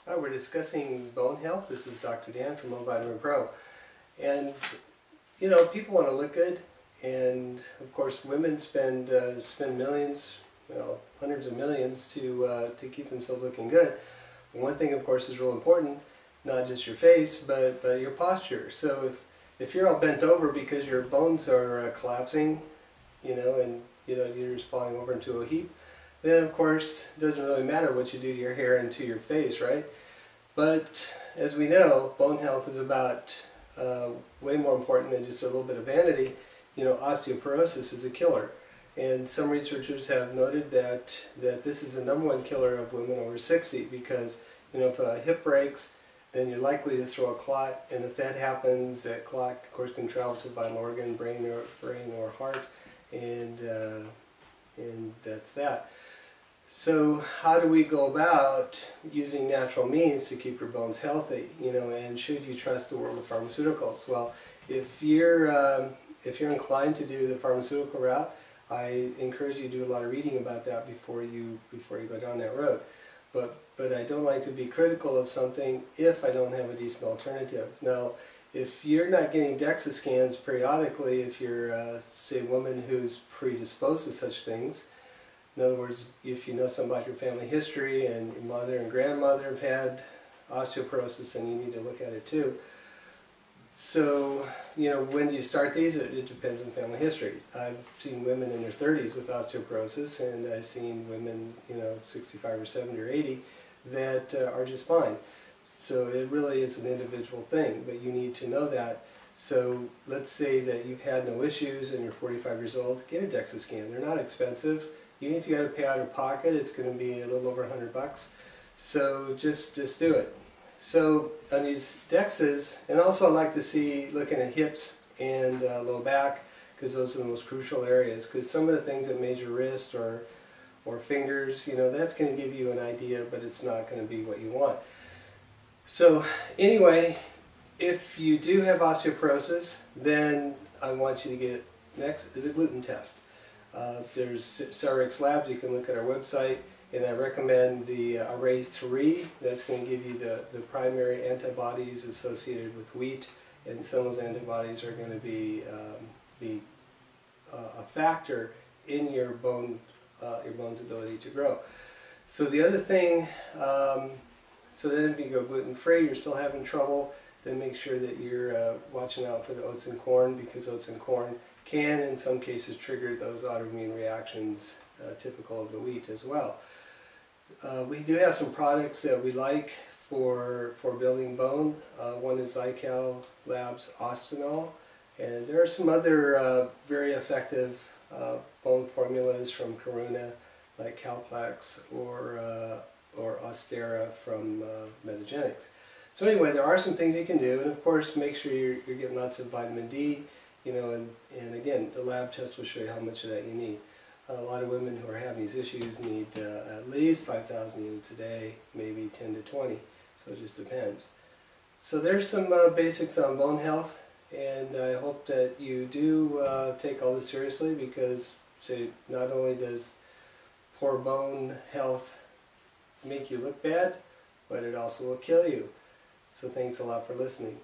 Hi, we're discussing bone health. This is Dr. Dan from Vitamin Pro. And, you know, people want to look good. And, of course, women spend millions, well, hundreds of millions to keep themselves looking good. And one thing, of course, is real important, not just your face, but your posture. So if you're all bent over because your bones are collapsing, and you're just falling over into a heap, then of course it doesn't really matter what you do to your hair and to your face, right? But as we know, bone health is about way more important than just a little bit of vanity. Osteoporosis is a killer, and some researchers have noted that this is the #1 killer of women over 60 because if a hip breaks, then you're likely to throw a clot, and if that happens, that clot of course can travel to a vital organ, brain or heart, and that's that. So how do we go about using natural means to keep your bones healthy? And should you trust the world of pharmaceuticals? Well, if you're inclined to do the pharmaceutical route, I encourage you to do a lot of reading about that before you go down that road. But I don't like to be critical of something if I don't have a decent alternative. Now, if you're not getting DEXA scans periodically, if you're, say, a woman who's predisposed to such things, in other words, if you know something about your family history and your mother and grandmother have had osteoporosis, then you need to look at it too. So, when do you start these? It depends on family history. I've seen women in their 30s with osteoporosis, and I've seen women, 65 or 70 or 80 that are just fine. So it really is an individual thing, but you need to know that. So let's say that you've had no issues and you're 45 years old, get a DEXA scan. They're not expensive. Even if you got to pay out of pocket, it's going to be a little over $100. So just do it. So on these DEXAs, and also I like to see looking at hips and low back, because those are the most crucial areas. Because some of the things that major wrist or fingers, that's going to give you an idea, but it's not going to be what you want. So anyway, if you do have osteoporosis, then I want you to get next is a gluten test. There's Cerex Labs. You can look at our website, and I recommend the Array 3. That's going to give you the primary antibodies associated with wheat, and some of those antibodies are going to be a factor in your bone's ability to grow. So the other thing, so then if you go gluten-free, you're still having trouble, then make sure that you're watching out for the oats and corn, because oats and corn can in some cases trigger those autoimmune reactions typical of the wheat as well. We do have some products that we like for building bone. One is iCal Labs Ostenol, and there are some other very effective bone formulas from Karuna, like Calplex or Ostera from Metagenics. So anyway, there are some things you can do, and of course make sure you're getting lots of vitamin D, and again, the lab test will show you how much of that you need. A lot of women who are having these issues need at least 5,000 units a day, maybe 10 to 20, so it just depends. So there's some basics on bone health, and I hope that you do take all this seriously, because not only does poor bone health make you look bad, but it also will kill you. So thanks a lot for listening.